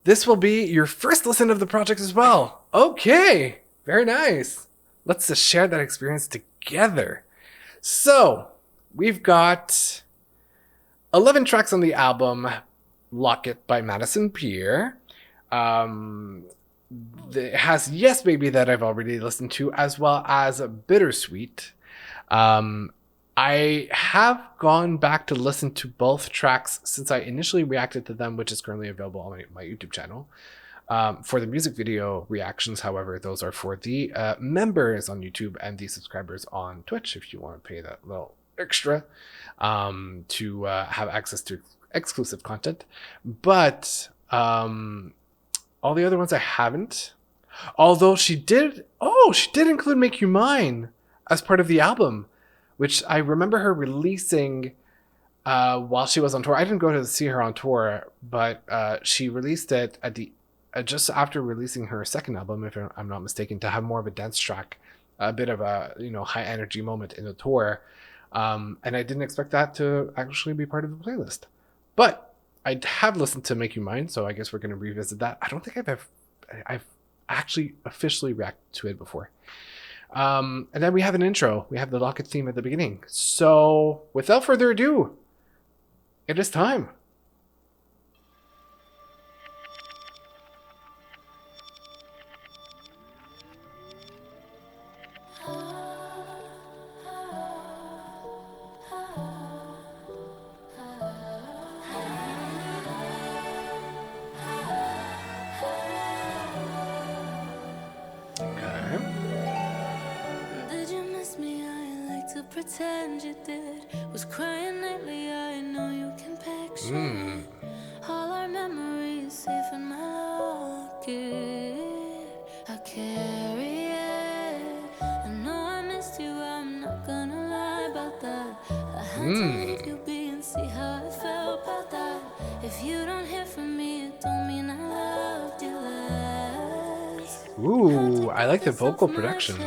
this will be your first listen of the project as well. Okay, very nice. Let's just share that experience together. So, we've got 11 tracks on the album Locket by Madison Beer. It has Yes Baby that I've already listened to, as well as Bittersweet. I have gone back to listen to both tracks since I initially reacted to them, which is currently available on my YouTube channel. For the music video reactions, however, those are for the members on YouTube and the subscribers on Twitch, if you want to pay that little extra to have access to exclusive content. But all the other ones I haven't. Although she did include Make You Mine as part of the album, which I remember her releasing while she was on tour. I didn't go to see her on tour, but she released it at the just after releasing her second album, if I'm not mistaken, to have more of a dance track, a bit of a high energy moment in the tour. And I didn't expect that to actually be part of the playlist. But I have listened to Make You Mine, so I guess we're going to revisit that. I don't think I've actually officially reacted to it before. And then we have an intro. We have the Locket theme at the beginning. So without further ado, it is time. Pretend you did. Was crying lately, I know you can picture all our memories safe in my locket. I carry it. I know I missed you, I'm not gonna lie about that. I had to leave you be and see how I felt about that. If you don't hear from me, it don't mean I loved you less. Ooh, I like the vocal production.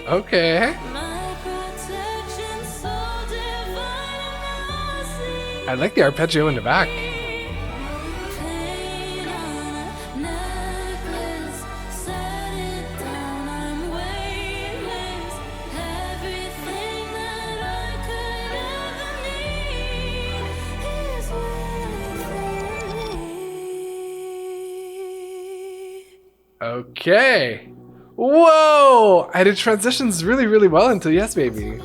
Okay. I like the arpeggio in the back. Okay. Whoa! And it transitions really, really well into Yes Baby.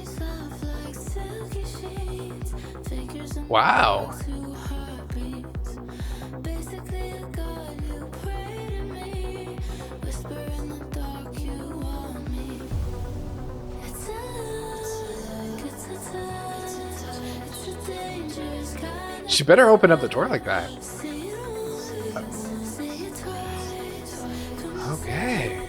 Wow. She better open up the door like that. Okay.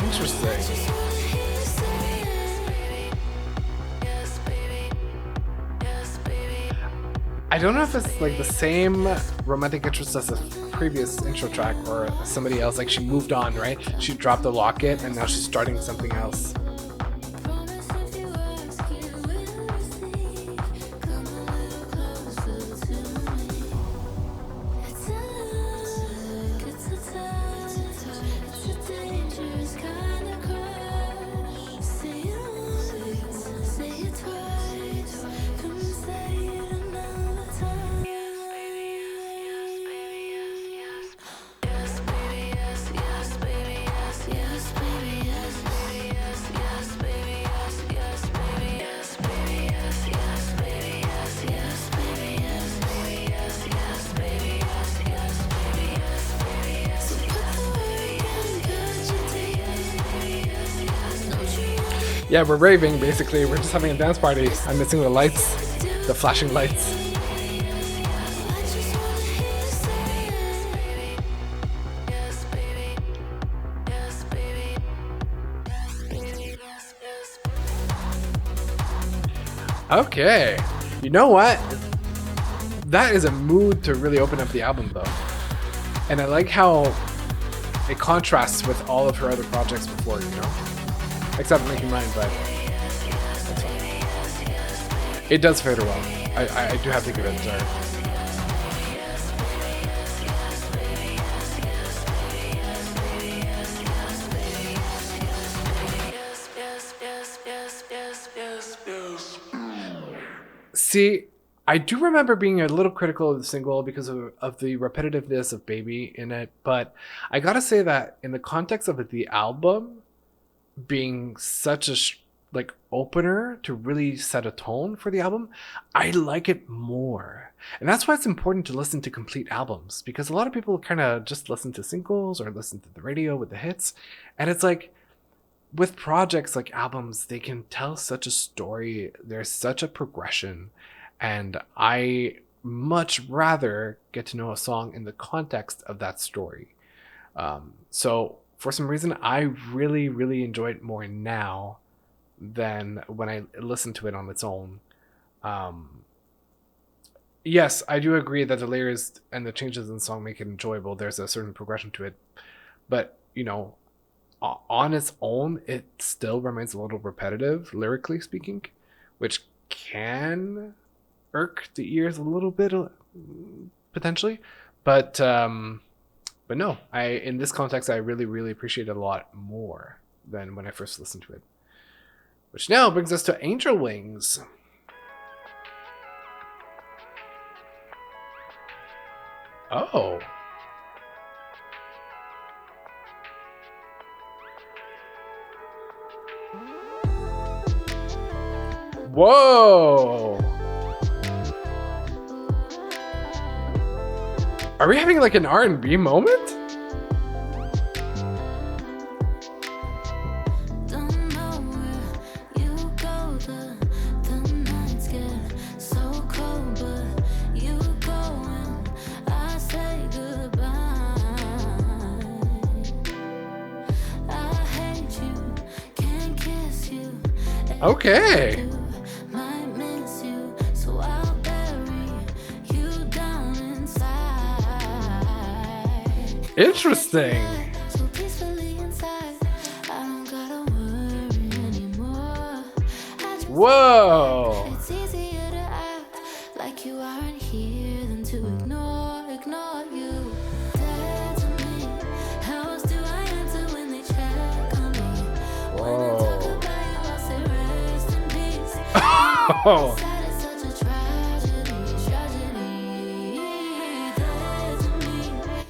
Interesting. I don't know if it's like the same romantic interest as the previous intro track or somebody else. Like she moved on, right? She dropped the locket and now she's starting something else. Yeah, we're raving, basically. We're just having a dance party. I'm missing the lights, the flashing lights. Okay. You know what? That is a mood to really open up the album, though. And I like how it contrasts with all of her other projects before, you know? Except Making Mine, but that's fine. It does fit her well. I do have to give it to her. See, I do remember being a little critical of the single because of the repetitiveness of Baby in it, but I gotta say that in the context of the album being such a like opener to really set a tone for the album, I like it more. And that's why it's important to listen to complete albums, because a lot of people kind of just listen to singles or listen to the radio with the hits, and it's like with projects like albums, they can tell such a story. There's such a progression, and I much rather get to know a song in the context of that story. So for some reason, I really, really enjoy it more now than when I listened to it on its own. Yes, I do agree that the layers and the changes in the song make it enjoyable. There's a certain progression to it, but you know, on its own, it still remains a little repetitive, lyrically speaking, which can irk the ears a little bit, potentially. But no, in this context, I really, really appreciate it a lot more than when I first listened to it. Which now brings us to Angel Wings. Oh. Whoa! Are we having like an R&B moment? Okay. Interesting. Whoa. It's easier to act like you aren't here than to ignore you. Dead to me. How else do I answer when they check on me? When I talk about you, I'll say rest in peace. Oh.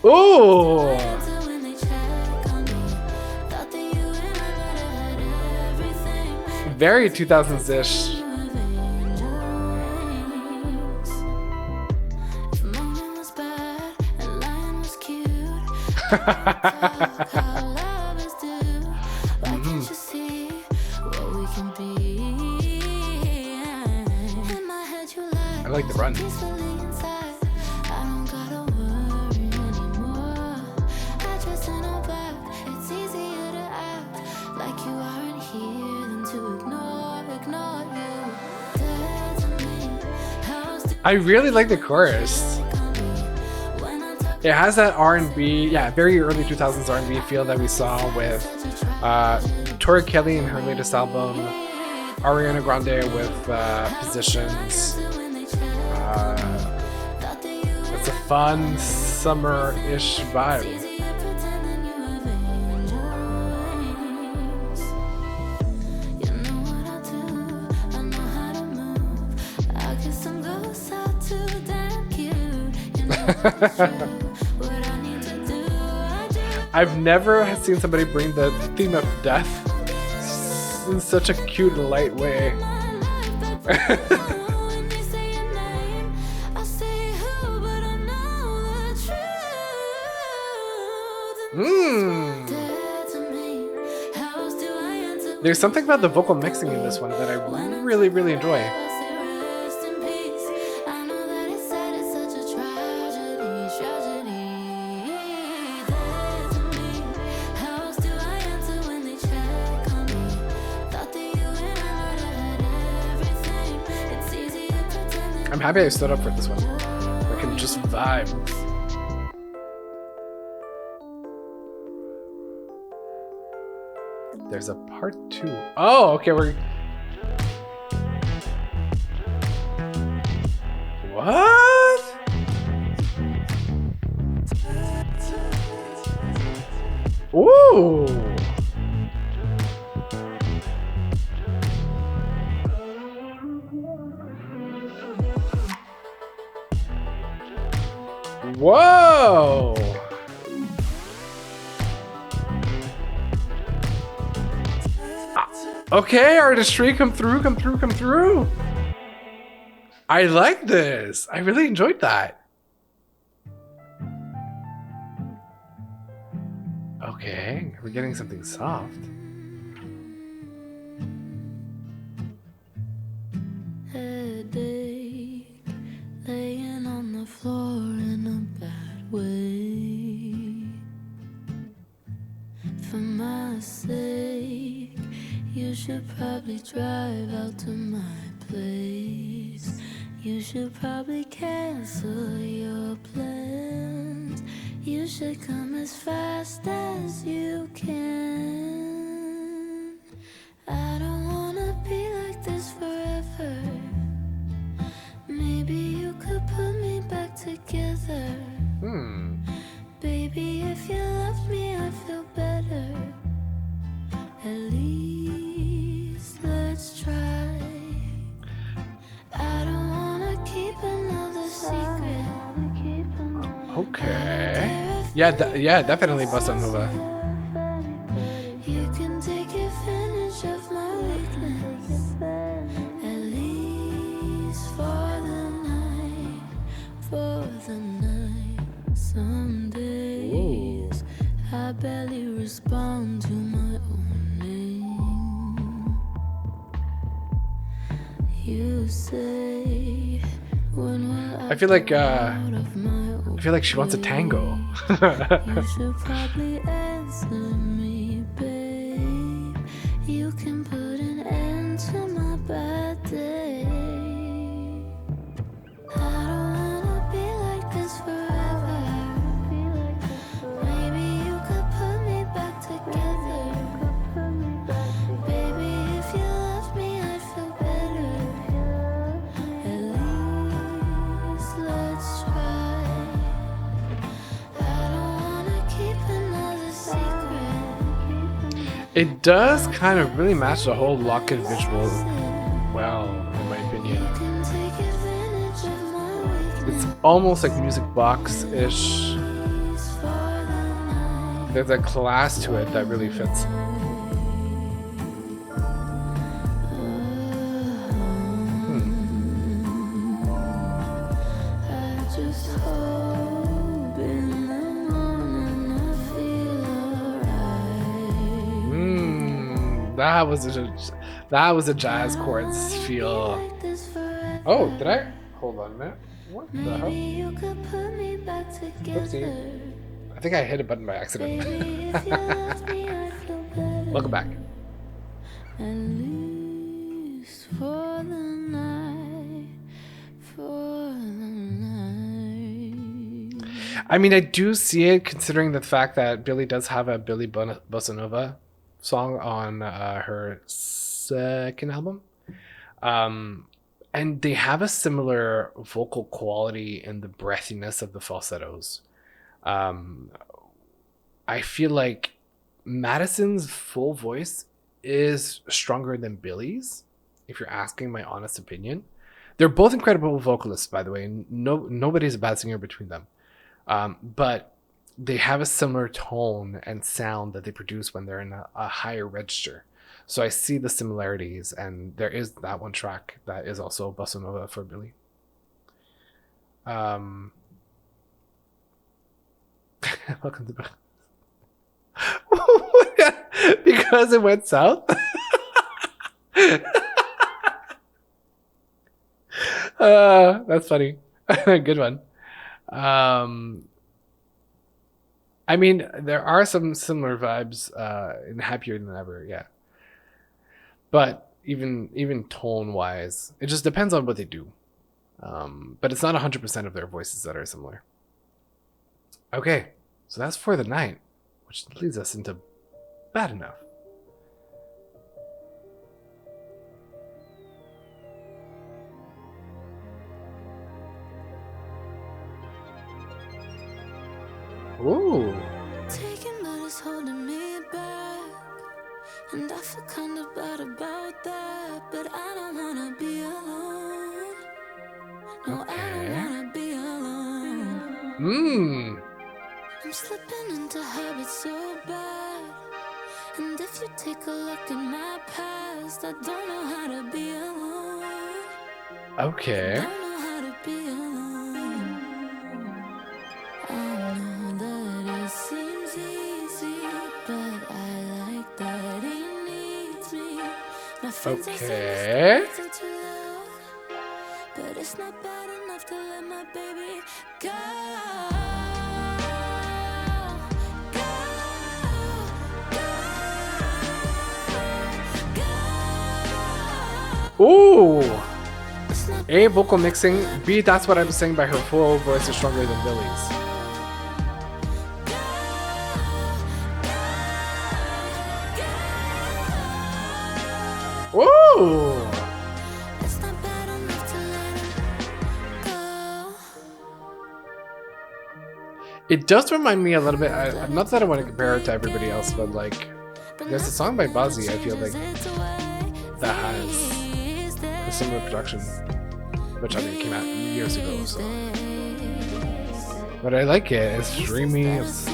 Ooh. Very 2000s-ish. I like the run. I really like the chorus. It has that R&B, yeah, very early 2000s R&B feel that we saw with Tori Kelly in her latest album, Ariana Grande with Positions. It's a fun summer-ish vibe. I've never seen somebody bring the theme of death in such a cute and light way. There's something about the vocal mixing in this one that I really, really enjoy. I'm happy I stood up for this one. I can just vibe. There's a part 2. Oh, okay, we're... What? Ooh! Whoa! Okay, artistry, come through, come through, come through. I like this. I really enjoyed that. Okay, we're getting something soft. Headache, laying on the floor in a bad way. For my sake, you should probably drive out to my place. You should probably cancel your plans. You should come as fast as you can. I don't wanna be like this forever. Maybe you could put me back together. Baby, if you loved me, I'd feel better. At least let's try. I don't wanna keep another secret. Okay. Yeah, definitely bossa nova. You can take advantage of my weakness. At least for the night. For the night. Some days I barely respond to my own name. You say, when will I feel like she wants a tango. You should probably answer me, babe. You can put an end to my bad day. I don't wanna be like this forever. Maybe you could put me back together. Baby, if you loved me, I'd feel better. At least let's try. I don't wanna keep another secret. It does kind of really match the whole Locket visual well, in my opinion. You can take advantage of my weakness. It's almost like music box-ish. For the night. There's a class to it that really fits. I just hope in the morning I feel alright. That was a jazz chords feel. Like this forever. Oh, did I? Hold on a minute. What the Maybe hell? you could put me back together. I think I hit a button by accident. Baby, if you loved me, I'd feel better. Welcome back. At least for the night. For the night. I mean, I do see it considering the fact that Billie does have a Billie Bossa Nova song on her second album. And they have a similar vocal quality in the breathiness of the falsettos. I feel like Madison's full voice is stronger than Billie's, if you're asking my honest opinion. They're both incredible vocalists, by the way. Nobody's a bad singer between them. But they have a similar tone and sound that they produce when they're in a higher register. So I see the similarities, and there is that one track that is also bossa nova for Billie. Welcome to because it went south. That's funny. Good one. I mean, there are some similar vibes in Happier Than Ever, yeah. But even tone wise, it just depends on what they do. But it's not 100% of their voices that are similar. Okay, so that's For the Night, which leads us into Bad Enough. Ooh. Taking but it's holding me back, and I feel kind of bad about that. But I don't wanna be alone. No, I don't wanna be alone. I'm slipping into habits so bad, and if you take a look at my past, I don't know how to be alone. Okay. Don't know how to be alone. I know that it seems easy, but I like that he needs me. My friends are saying it's too loud, but it's not bad enough to let my baby go. Ooh. A, vocal mixing. B, That's What I Was Saying by her full voice is stronger than Billy's. Ooh. It does remind me a little bit, not that I want to compare it to everybody else, but like, there's a song by Bozzy, I feel like, that has a similar production, which I mean came out years ago, so. But I like it, it's dreamy, it's...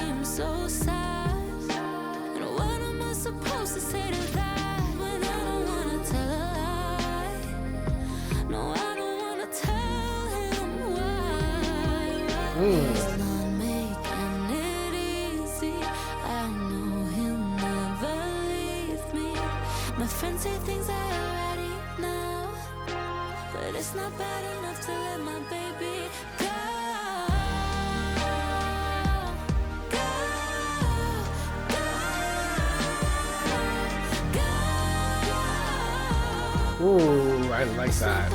My friends say things I already know, but it's not bad enough to let my baby go. Ooh, I like that.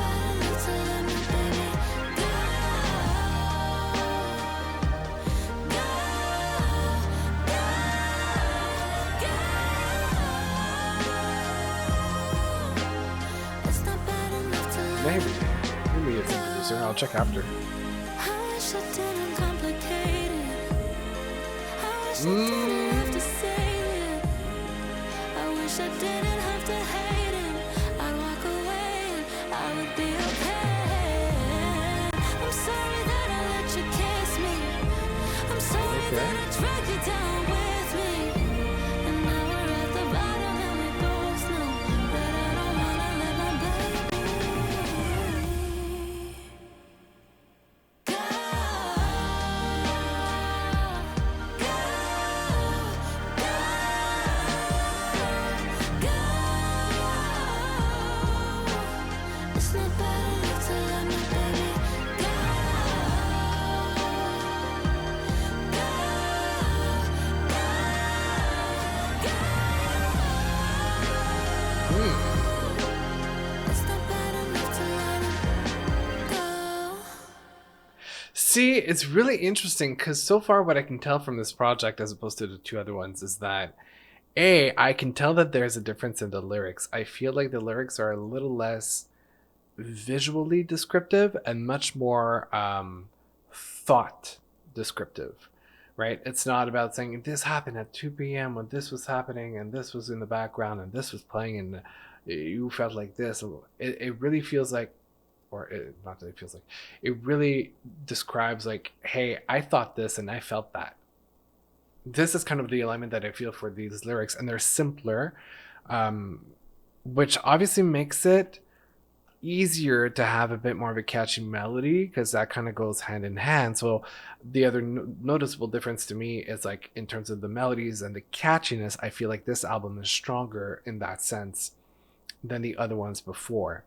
Maybe it's a producer. I'll check after. I wish I didn't complicate it. I wish I didn't have to say it. I wish I didn't have to hate him. I'd walk away and I would be okay. I'm sorry that I let you kiss me. I'm sorry that I dragged you down with me. And now we're at the bottom and we both know that I don't wanna let my baby go. It's not bad enough to let my baby go. It's not bad enough to let him go. See, it's really interesting because so far what I can tell from this project as opposed to the two other ones is that I can tell that there's a difference in the lyrics. I feel like the lyrics are a little less visually descriptive and much more thought descriptive, right? It's not about saying this happened at 2 p.m. when this was happening and this was in the background and this was playing and you felt like this. It really feels like, not that it feels like, it really describes like, hey, I thought this and I felt that. This is kind of the alignment that I feel for these lyrics, and they're simpler, which obviously makes it easier to have a bit more of a catchy melody because that kind of goes hand in hand. So the other noticeable difference to me is like in terms of the melodies and the catchiness, I feel like this album is stronger in that sense than the other ones before.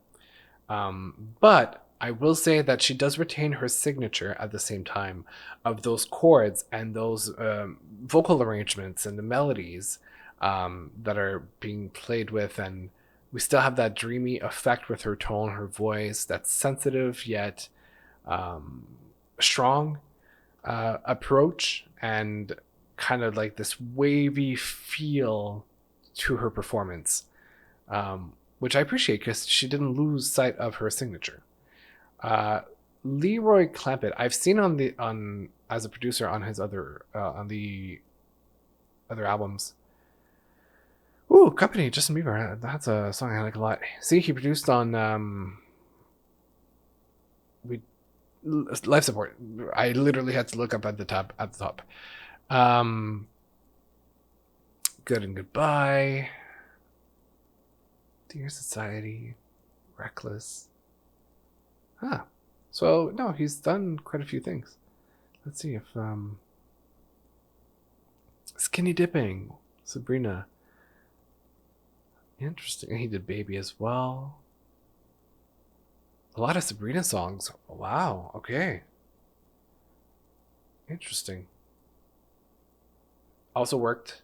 But I will say that she does retain her signature at the same time of those chords and those vocal arrangements and the melodies that are being played with. And we still have that dreamy effect with her tone, her voice, that's sensitive yet strong approach, and kind of like this wavy feel to her performance, which I appreciate because she didn't lose sight of her signature. Leroy Clampett, I've seen on as a producer on his other on the other albums. Ooh, Company, Justin Bieber. That's a song I like a lot. See, he produced on Life Support. I literally had to look up at the top. Good and Goodbye, Dear Society, Reckless. So no, he's done quite a few things. Let's see if Skinny Dipping, Sabrina. Interesting. He did Baby as well. A lot of Sabrina songs. Wow. Okay. Interesting. Also worked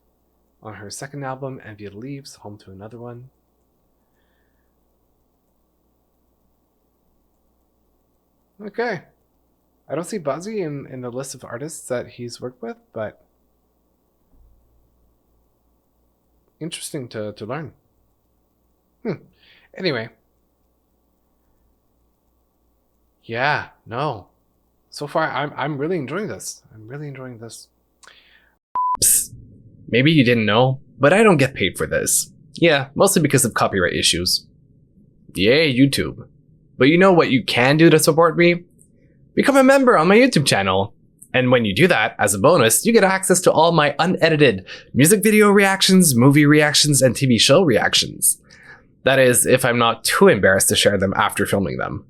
on her second album, Envy Leaves, Home to Another One. Okay. I don't see Buzzy in the list of artists that he's worked with, but interesting to learn. Anyway. Yeah, no. So far, I'm really enjoying this. Psst. Maybe you didn't know, but I don't get paid for this. Yeah, mostly because of copyright issues. Yay, YouTube. But you know what you can do to support me? Become a member on my YouTube channel. And when you do that, as a bonus, you get access to all my unedited music video reactions, movie reactions, and TV show reactions. That is, if I'm not too embarrassed to share them after filming them.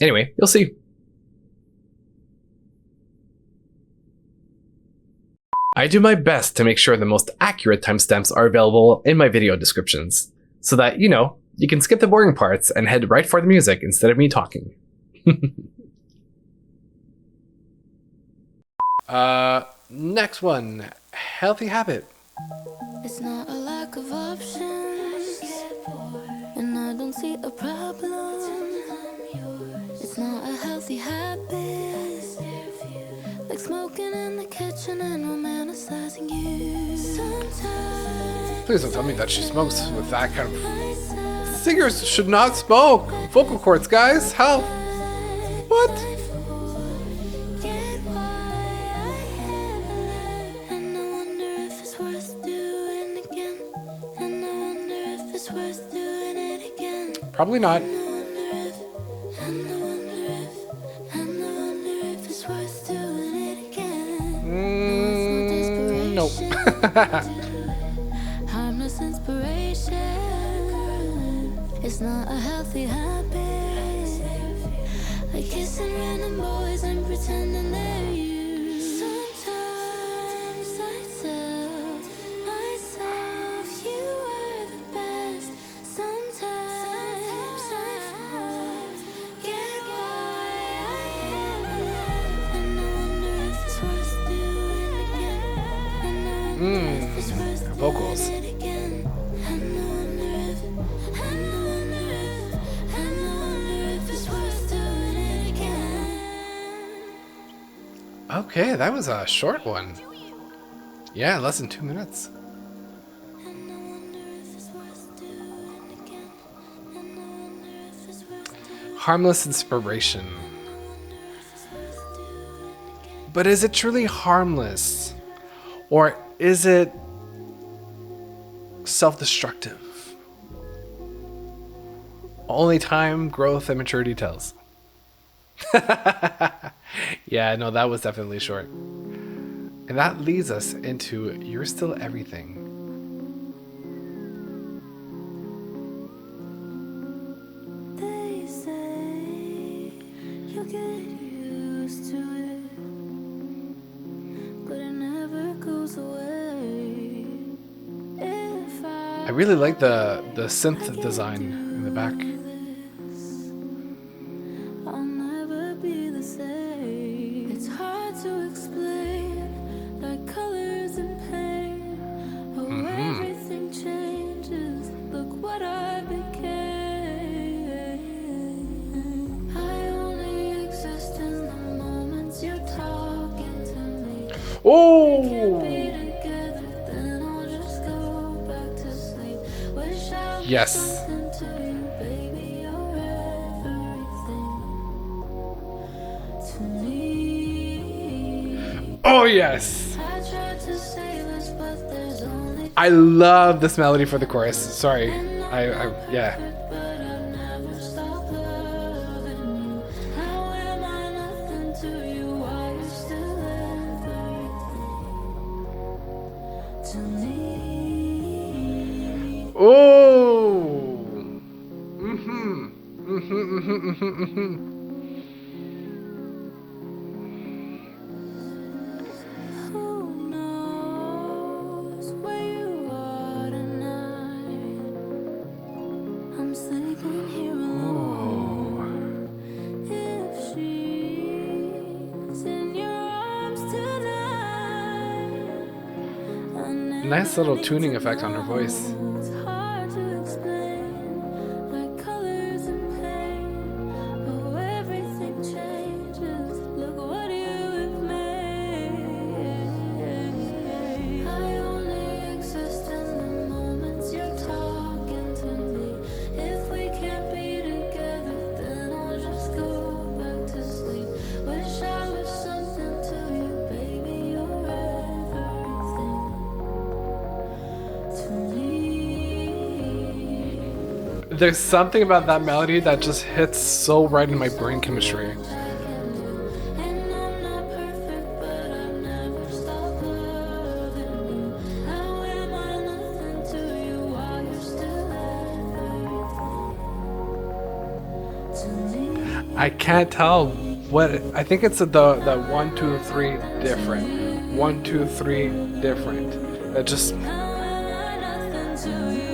Anyway, you'll see. I do my best to make sure the most accurate timestamps are available in my video descriptions, so that, you know, you can skip the boring parts and head right for the music instead of me talking. Next one, Healthy Habit. It's not a lack of options, and I don't see a problem. It's not a healthy habit, like smoking in the kitchen and romanticizing you. Sometimes Please don't tell me that she smokes with that kind of... Singers should not smoke vocal cords, guys. How? What? Probably not. Nope. Harmless inspiration. It's not a healthy habit, like kissing random boys and pretending they're you. Sometimes I tell myself you are the best. Sometimes I forget why I am alive, and I wonder if it's worth doing again. And I wonder if it's worth doing vocals. it again. And I wonder if it's worth doing it again. Okay, that was a short one. Yeah, less than 2 minutes. And I wonder if it's worth doing again. And I wonder if it's worth doing. Harmless inspiration. I wonder if it's worth doing again. But is it truly harmless? Or is it self-destructive? Only time, growth, and maturity tells. Yeah, no, that was definitely short. And that leads us into You're Still Everything. They say you'll get used to it, but it never goes away. If I I really like the synth design in the back. I'll never be the same. It's hard to explain, like colors and pain. Oh, everything changes. Look what I became. I only exist in the moments you're talking to me. Oh, Be together, then I'll just go back to sleep. Wish I was yes. something to you, baby. You're everything to me. Oh, yes. I tried to say this, but there's only I love this melody for the chorus. Sorry. Yeah. but I've never stopped loving you. How am I nothing to you? Why you still everything to me? Oh. Mm-hmm. Mm-hmm. Mm-hmm. Mm-hmm. Who knows where you are tonight? I'm sleeping here alone. If she's in your arms tonight, I never Nice little need tuning to effect on her voice. know. It's hard to explain, like colors and pain. Oh, everything changes. Look what you have made. I only exist in the moments you're talking to me. If we can't be together, then I'll just go back to sleep. Wish I was something to you, baby. You're everything to me. There's something about that melody that just hits so right in my brain chemistry. And I'm not perfect, but I've never stopped loving you. How am I nothing to you? While you're still everything to me. I can't tell what I think it's the 1, 2, 3 different. 1, 2, 3 different. That just How am I nothing to you?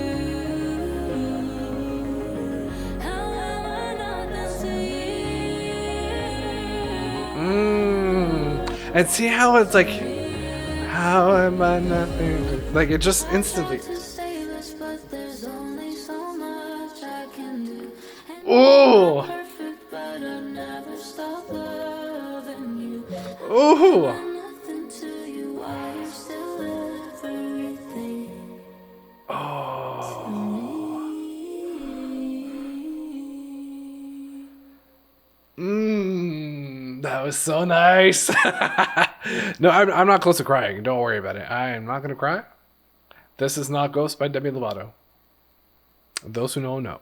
How am I nothing to you? and see how it's like how am I nothing like it just instantly. To say this, but there's only so much I can do. And Oh, perfect, but I've never stopped loving you. oh, Nothing to you, why you're still everything to oh. me. That was so nice. No, I'm not close to crying. Don't worry about it. I am not gonna cry. This is not Ghost by Demi Lovato. Those who know.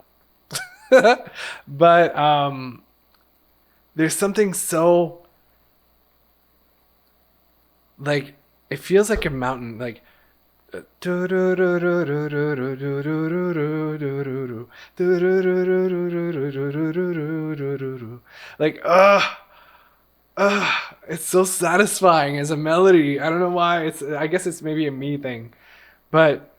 But there's something so like it feels like a mountain like like it's so satisfying as a melody. I don't know why. I guess it's maybe a me thing. But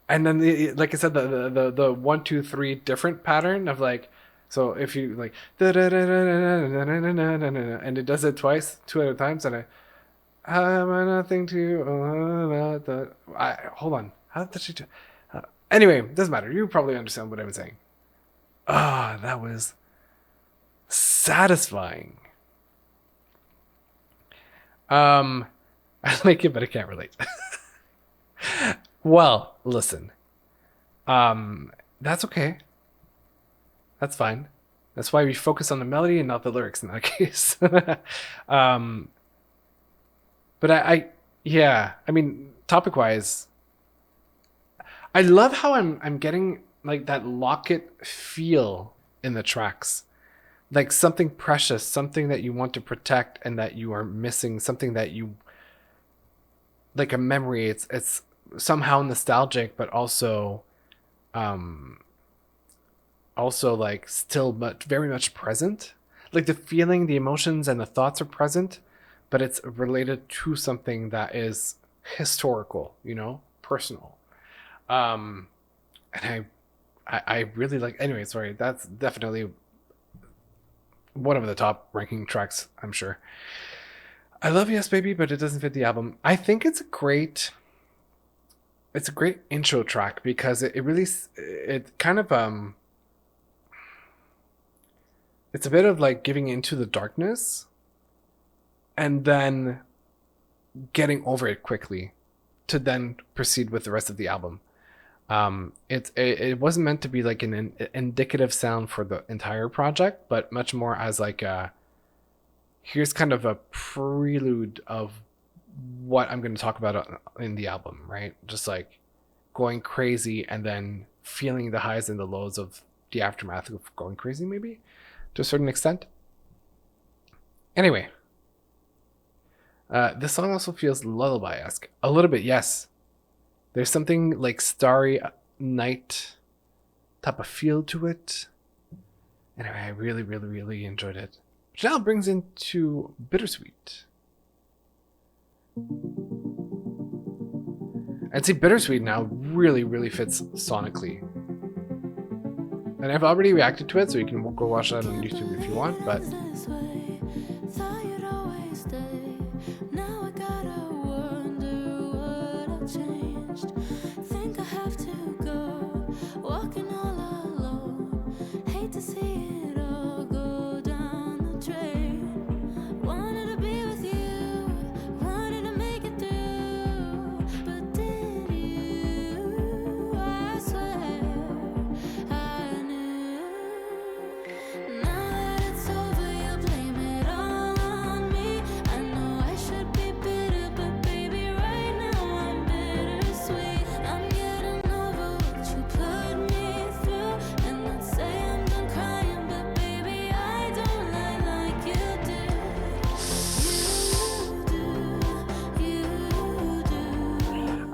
and then like I said, the 1, 2, 3 different pattern of like, so if you like and it does it twice, 2 other times, and I have nothing to hold on. How did she do? Anyway, doesn't matter. You probably understand what I'm saying. That was satisfying. I like it, but I can't relate. Well, listen. That's okay. That's fine. That's why we focus on the melody and not the lyrics in that case. But yeah, I mean, topic wise, I love how I'm getting like that Locket feel in the tracks. Like something precious, something that you want to protect and that you are missing, something that you like a memory. It's somehow nostalgic, but also like still very much present. Like the feeling, the emotions and the thoughts are present, but it's related to something that is historical, personal. And I really like. Anyway, sorry. That's definitely one of the top ranking tracks, I'm sure. I love Yes Baby, but it doesn't fit the album. I think it's a great intro track because it really it kind of it's a bit of like giving into the darkness and then getting over it quickly to then proceed with the rest of the album. It wasn't meant to be like an indicative sound for the entire project, but much more as like here's kind of a prelude of what I'm going to talk about in the album, right? Just like going crazy and then feeling the highs and the lows of the aftermath of going crazy, maybe to a certain extent. Anyway, this song also feels lullaby-esque a little bit. Yes, there's something like starry night type of feel to it. Anyway, I really, really, really enjoyed it. Which now brings into Bittersweet. I'd say Bittersweet now really, really fits sonically. And I've already reacted to it, so you can go watch that on YouTube if you want, but...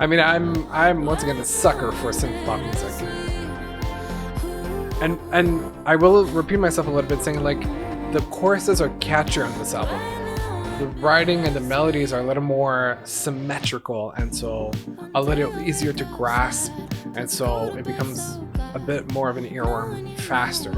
I mean, I'm once again a sucker for synth pop music, and I will repeat myself a little bit, saying like the choruses are catchier on this album. The writing and the melodies are a little more symmetrical, and so a little easier to grasp, and so it becomes a bit more of an earworm faster.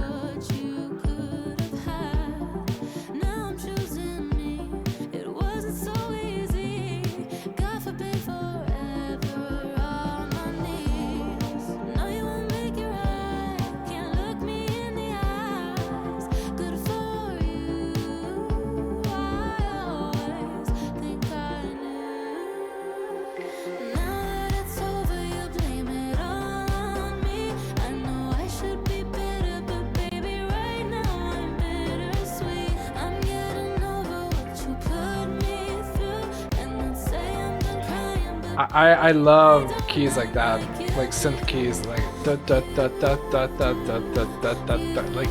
I love keys like that, like synth keys, like da da da da da da da da da da da, like.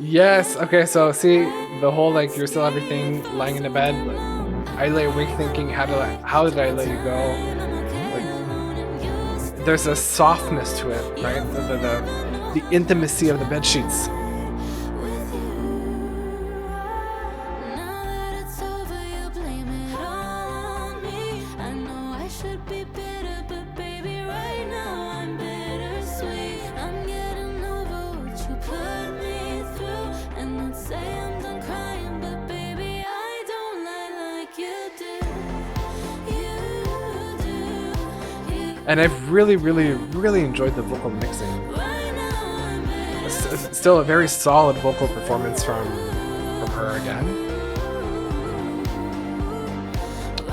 Yes. Okay. So see the whole like you're still everything lying in the bed. I lay awake thinking, how did I let you go? Like, there's a softness to it, right? The intimacy of the bed sheets. And I've really, really, really enjoyed the vocal mixing. It's still a very solid vocal performance from her again.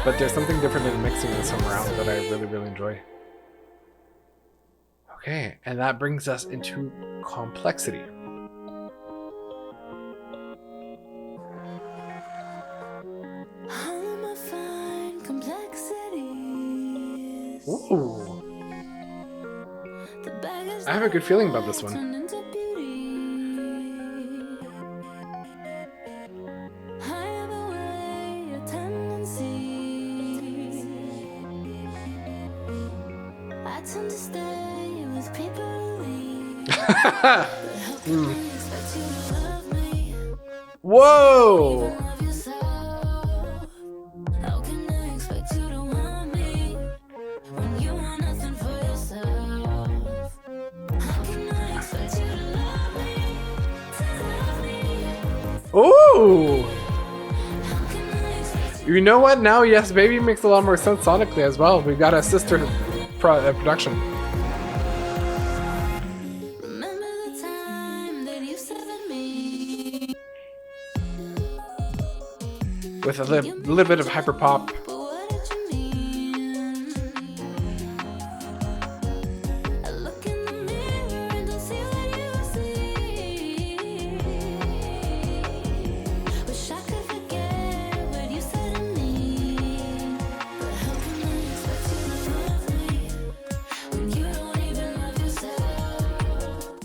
But there's something different in mixing this time around that I really, really enjoy. Okay, and that brings us into Complexity. Ooh. I have a good feeling about this one. Mm. Whoa! Ooh! You know what? Now, Yes Baby makes a lot more sense sonically as well. We've got a sister production. With a little bit of hyper pop.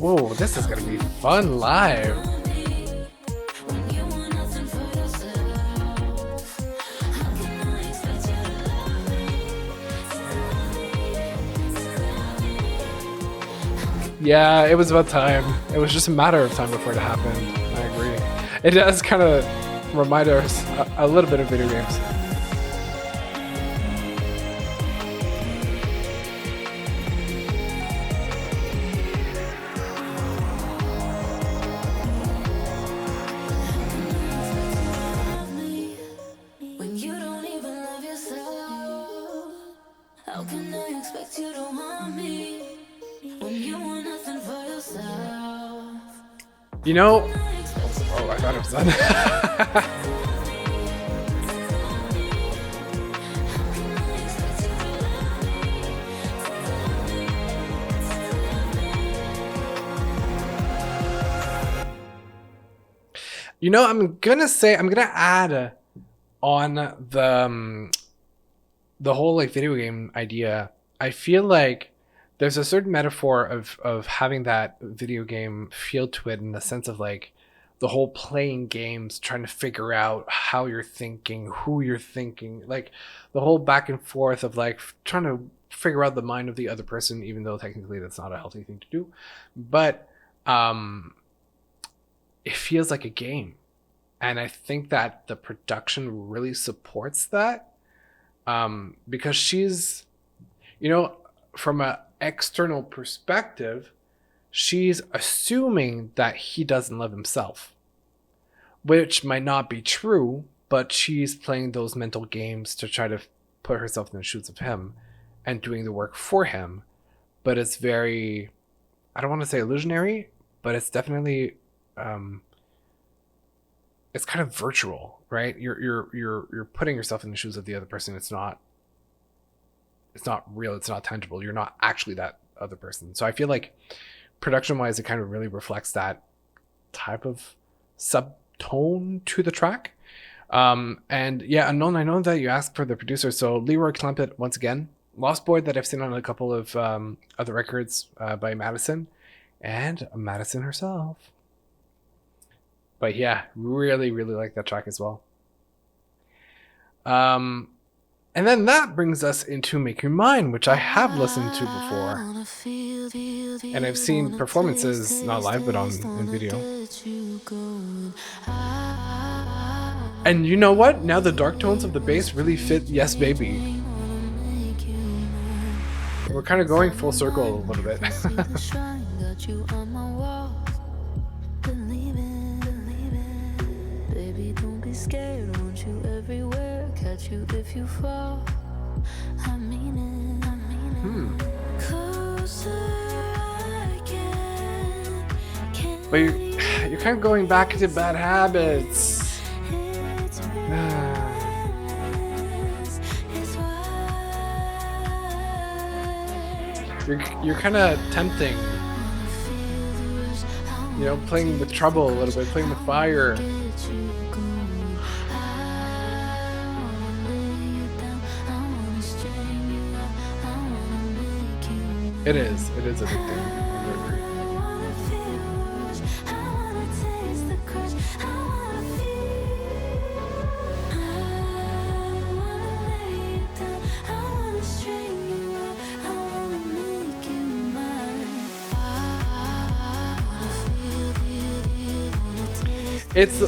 Whoa, this is gonna be fun live. Yeah, it was about time. It was just a matter of time before it happened. I agree. It does kind of remind us a little bit of video games. How can I expect you to want me when you want nothing for yourself? You know, oh, I thought it was done. You know, I'm gonna add on the whole like video game idea. I feel like there's a certain metaphor of having that video game feel to it, in the sense of like the whole playing games, trying to figure out how you're thinking, who you're thinking, like the whole back and forth of like trying to figure out the mind of the other person, even though technically that's not a healthy thing to do. But it feels like a game, and I think that the production really supports that, because she's, you know, from an external perspective, she's assuming that he doesn't love himself, which might not be true, but she's playing those mental games to try to put herself in the shoes of him and doing the work for him. But it's very, I don't want to say illusionary, but it's definitely it's kind of virtual, right? You're putting yourself in the shoes of the other person. It's not real, it's not tangible. You're not actually that other person. So I feel like production wise, it kind of really reflects that type of subtone to the track. And yeah, Unknown, I know that you asked for the producer. So Leroy Clampett, once again, Lost Boy, that I've seen on a couple of other records by Madison, and Madison herself. But yeah, really, really like that track as well. And then that brings us into Make Your Mind, which I have listened to before. And I've seen performances, not live, but in video. And you know what? Now the dark tones of the bass really fit Yes Baby. We're kind of going full circle a little bit. Scared, want you everywhere, catch you if you fall. I mean it. Closer I can But you're kind of going back into bad habits. You're kind of tempting. You know, playing with trouble a little bit, playing with fire. It is addicting. I agree. It's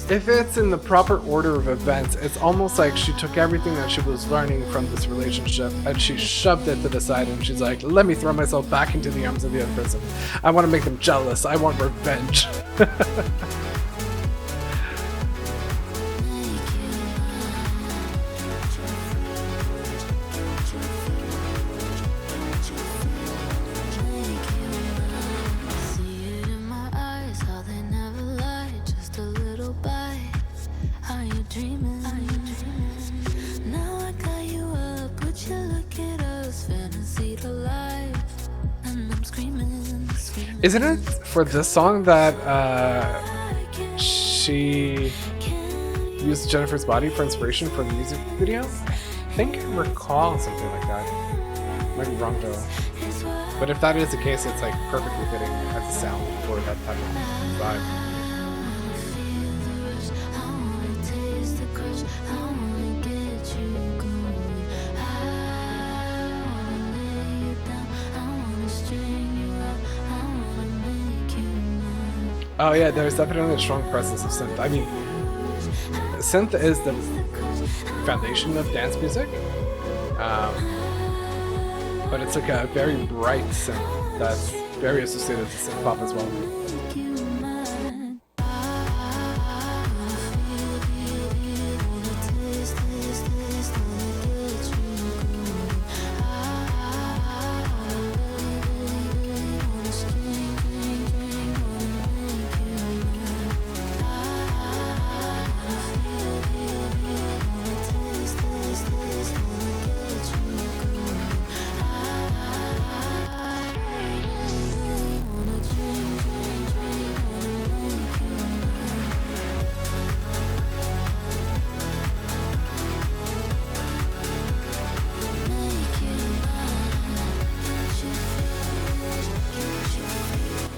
if it's in the proper order of events, it's almost like she took everything that she was learning from this relationship and she shoved it to the side and she's like, let me throw myself back into the arms of the other person. I want to make them jealous. I want revenge. Isn't it for this song that she used Jennifer's body for inspiration for the music video? I think I recall something like that. Might be wrong though. But if that is the case, it's like perfectly fitting as a sound for that type of vibe. Oh yeah, there's definitely a strong presence of synth. I mean, synth is the foundation of dance music, but it's like a very bright synth that's very associated with synth pop as well.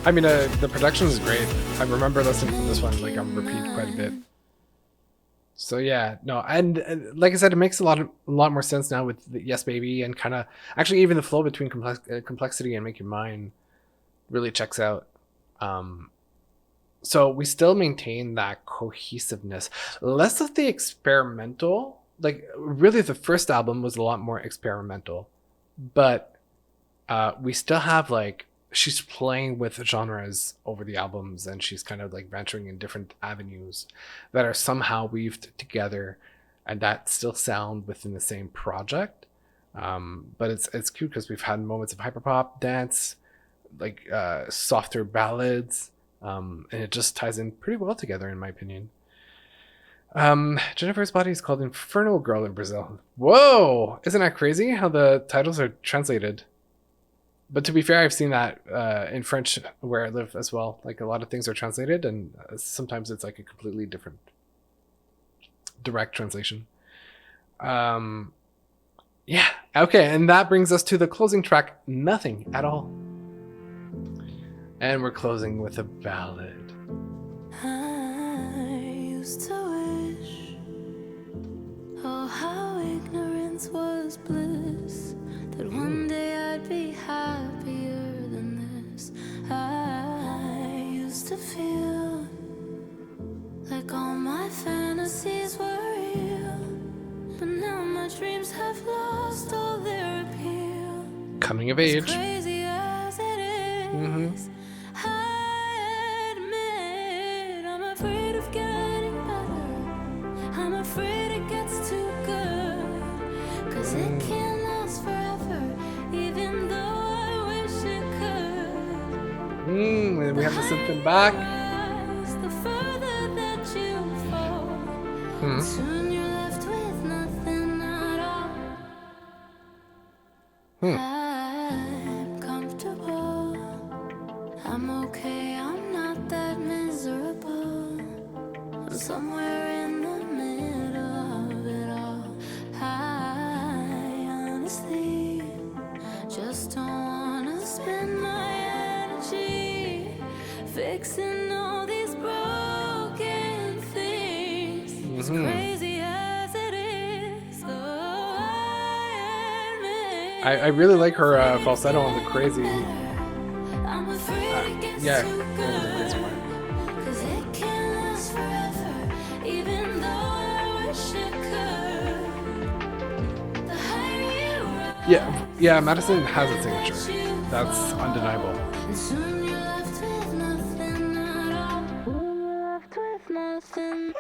I mean, the production is great. I remember listening to this one like on repeat quite a bit. So yeah, no, and like I said, it makes a lot more sense now with the Yes Baby, and kind of actually even the flow between complexity and Make Your Mind really checks out. So we still maintain that cohesiveness, less of the experimental. Like really, the first album was a lot more experimental, but we still have like. She's playing with genres over the albums, and she's kind of like venturing in different avenues that are somehow weaved together and that still sound within the same project. But it's cute because we've had moments of hyperpop, dance, like softer ballads, and it just ties in pretty well together in my opinion. Jennifer's Body is called Infernal Girl in Brazil. Whoa! Isn't that crazy how the titles are translated? But to be fair, I've seen that in French where I live as well. Like a lot of things are translated, and sometimes it's like a completely different direct translation. Yeah, okay, and that brings us to the closing track, Nothing at All. And we're closing with a ballad. I used to wish, oh, how ignorance was bliss, that one day I'd be happier than this. I used to feel like all my fantasies were real, but now my dreams have lost all their appeal. Coming of age. As crazy as it is, I admit I'm afraid of getting better. I'm afraid it gets too good, 'cause it can't last forever, even though I wish it could. And we have the synth back. The further that you fall, soon you're left with nothing at all. I'm comfortable, I'm okay, I'm not that miserable. I'm somewhere in the middle of it all. I honestly just don't wanna spend my energy fixing all these broken things. As crazy as it is, though I admit I really like her falsetto on the crazy. I'm afraid it gets Yeah, too over the crazy good, one. 'cause it can't last Yeah, Madison has a signature. That's undeniable. And soon you're left with nothing at all. Left with nothing.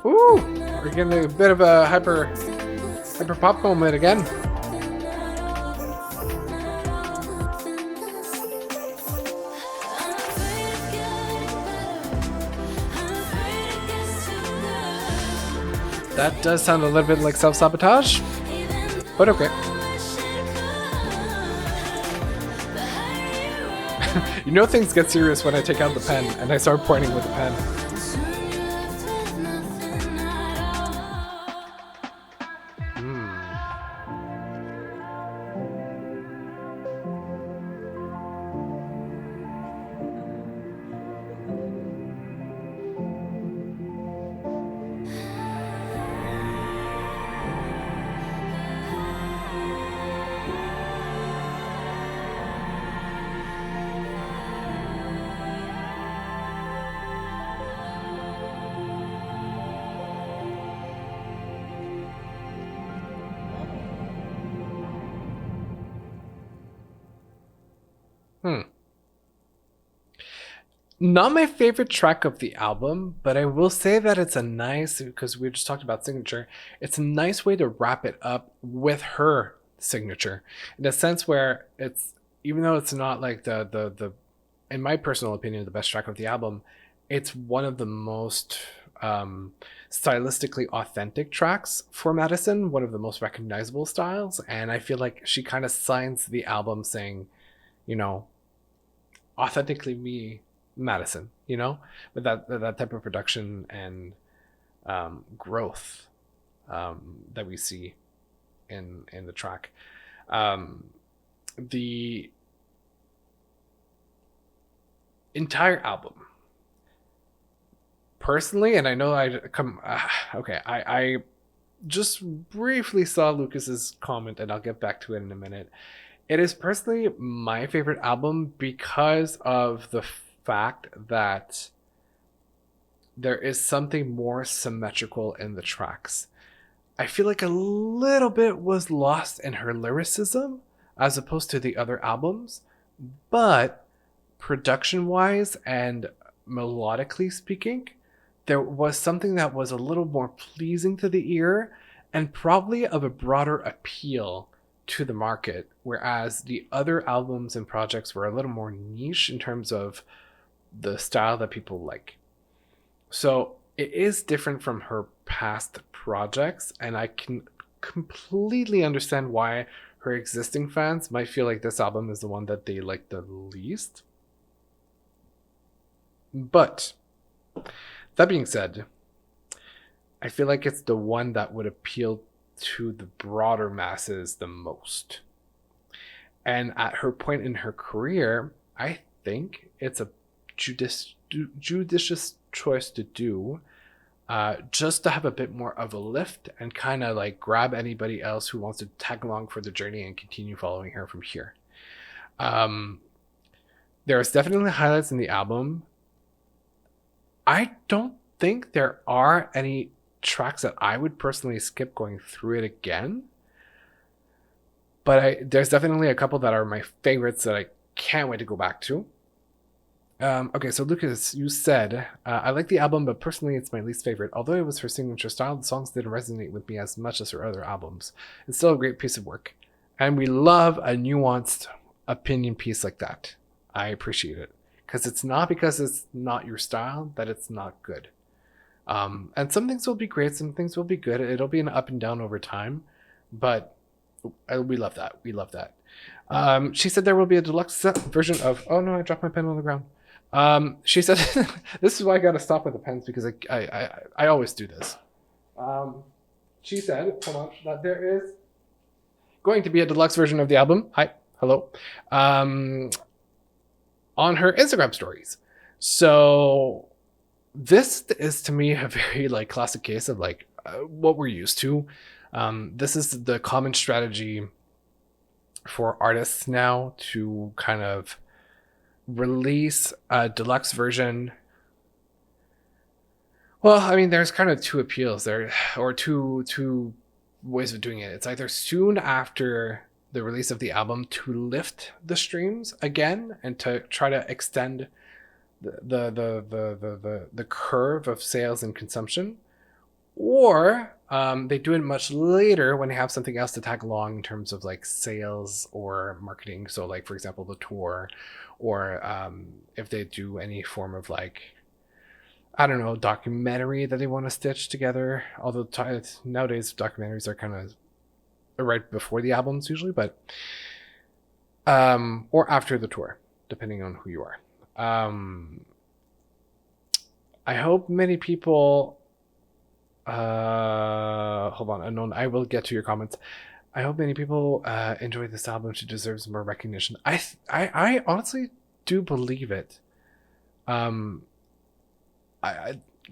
Ooh, we're getting a bit of a hyper pop moment again. That does sound a little bit like self-sabotage, but okay. You know things get serious when I take out the pen and I start pointing with the pen. Not my favorite track of the album, but I will say that it's a nice, because we just talked about signature, it's a nice way to wrap it up with her signature in a sense where it's, even though it's not like the in my personal opinion, the best track of the album, it's one of the most stylistically authentic tracks for Madison, one of the most recognizable styles. And I feel like she kind of signs the album saying, you know, authentically me, Madison, you know, with that type of production and growth that we see in the track. The entire album, personally, and I know I just briefly saw Lucas's comment, and I'll get back to it in a minute. It is personally my favorite album because of the fact that there is something more symmetrical in the tracks. I feel like a little bit was lost in her lyricism as opposed to the other albums, but production wise and melodically speaking, there was something that was a little more pleasing to the ear and probably of a broader appeal to the market, whereas the other albums and projects were a little more niche in terms of the style that people like. So it is different from her past projects, and I can completely understand why her existing fans might feel like this album is the one that they like the least. But that being said, I feel like it's the one that would appeal to the broader masses the most. And at her point in her career, I think it's a judicious choice to do, just to have a bit more of a lift and kind of like grab anybody else who wants to tag along for the journey and continue following her from here. There's definitely highlights in the album. I don't think there are any tracks that I would personally skip going through it again, but there's definitely a couple that are my favorites that I can't wait to go back to. Okay, so Lucas, you said, I like the album, but personally it's my least favorite. Although it was her signature style, the songs didn't resonate with me as much as her other albums. It's still a great piece of work, and we love a nuanced opinion piece like that. I appreciate it, because it's not because it's not your style that it's not good. And some things will be great, some things will be good. It'll be an up and down over time, but we love that. We love that. She said there will be a deluxe version of. Oh no, I dropped my pen on the ground. She said, this is why I got to stop with the pens, because I always do this. She said, hold on, that there is going to be a deluxe version of the album. Hi, hello. On her Instagram stories. So this is to me a very like classic case of like what we're used to. This is the common strategy for artists now to kind of release a deluxe version. Well, I mean, there's kind of two appeals there, or two ways of doing it. It's either soon after the release of the album to lift the streams again and to try to extend the curve of sales and consumption, or they do it much later when they have something else to tag along in terms of like sales or marketing. So like, for example, the tour, or if they do any form of like, I don't know, documentary that they want to stitch together. Although nowadays documentaries are kind of right before the albums usually, but or after the tour, depending on who you are. I hope many people hold on, unknown, I will get to your comments. I hope many people enjoy this album. She deserves more recognition. I honestly do believe it.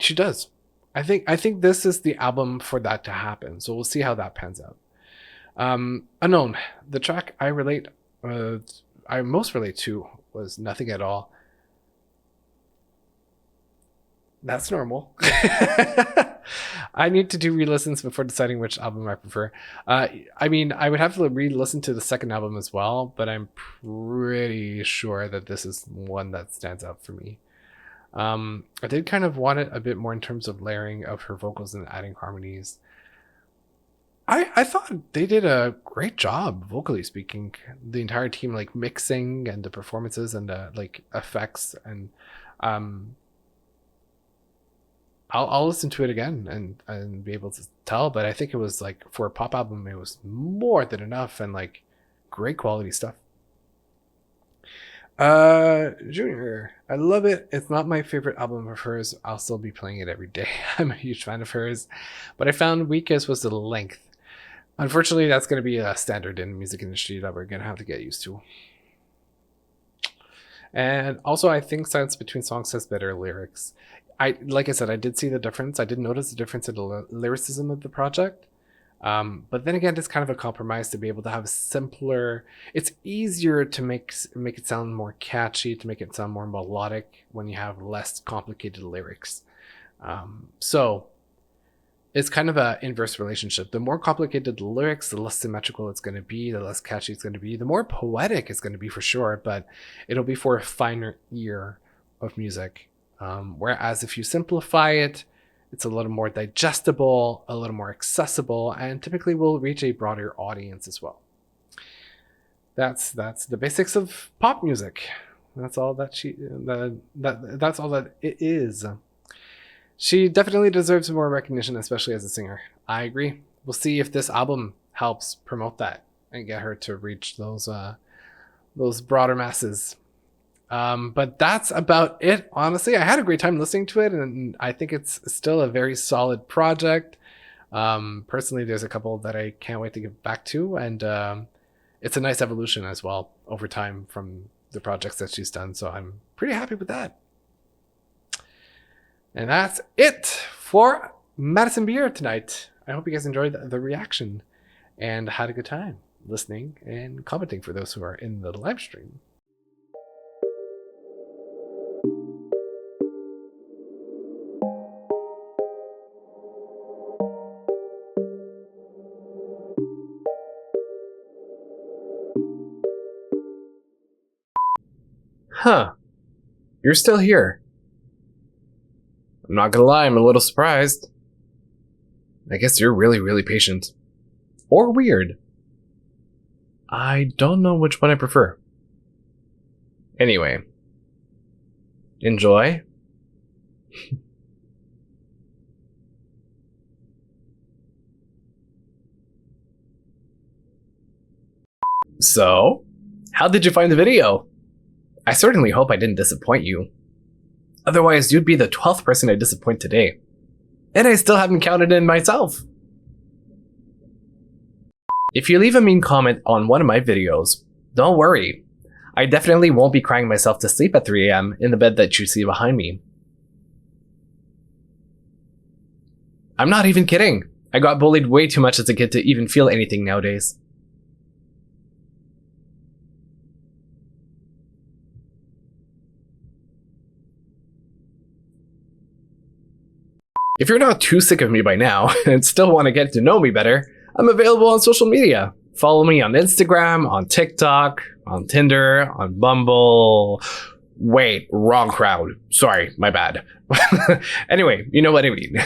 She does. I think this is the album for that to happen. So we'll see how that pans out. Unknown, the track I most relate to was Nothing at All. That's normal. I need to do re-listens before deciding which album I prefer. I mean, I would have to re-listen to the second album as well, but I'm pretty sure that this is one that stands out for me. I did kind of want it a bit more in terms of layering of her vocals and adding harmonies. I thought they did a great job, vocally speaking. The entire team, like mixing and the performances and the like effects, and I'll listen to it again and be able to tell, but I think it was like, for a pop album, it was more than enough and like great quality stuff. Junior, I love it. It's not my favorite album of hers. I'll still be playing it every day. I'm a huge fan of hers, but I found weakest was the length. Unfortunately, that's going to be a standard in the music industry that we're going to have to get used to. And also, I think Silence Between Songs has better lyrics. Like I said, I did see the difference. I did notice the difference in the lyricism of the project. But then again, it's kind of a compromise to be able to have simpler. It's easier to make it sound more catchy, to make it sound more melodic when you have less complicated lyrics. So it's kind of an inverse relationship. The more complicated the lyrics, the less symmetrical it's going to be, the less catchy it's going to be, the more poetic it's going to be for sure, but it'll be for a finer ear of music. Whereas if you simplify it, it's a little more digestible, a little more accessible, and typically will reach a broader audience as well. That's the basics of pop music. That's all that that's all that it is. She definitely deserves more recognition, especially as a singer. I agree. We'll see if this album helps promote that and get her to reach those broader masses. But that's about it. Honestly, I had a great time listening to it, and I think it's still a very solid project. Personally, there's a couple that I can't wait to get back to, and it's a nice evolution as well over time from the projects that she's done. So I'm pretty happy with that. And that's it for Madison Beer tonight. I hope you guys enjoyed the reaction and had a good time listening and commenting for those who are in the live stream. Huh. You're still here. I'm not gonna lie, I'm a little surprised. I guess you're really, really patient. Or weird. I don't know which one I prefer. Anyway. Enjoy. So, how did you find the video? I certainly hope I didn't disappoint you. Otherwise, you'd be the 12th person I disappoint today. And I still haven't counted in myself. If you leave a mean comment on one of my videos, don't worry. I definitely won't be crying myself to sleep at 3 a.m. in the bed that you see behind me. I'm not even kidding. I got bullied way too much as a kid to even feel anything nowadays. If you're not too sick of me by now and still want to get to know me better, I'm available on social media. Follow me on Instagram, on TikTok, on Tinder, on Bumble. Wait, wrong crowd. Sorry, my bad. Anyway, you know what I mean.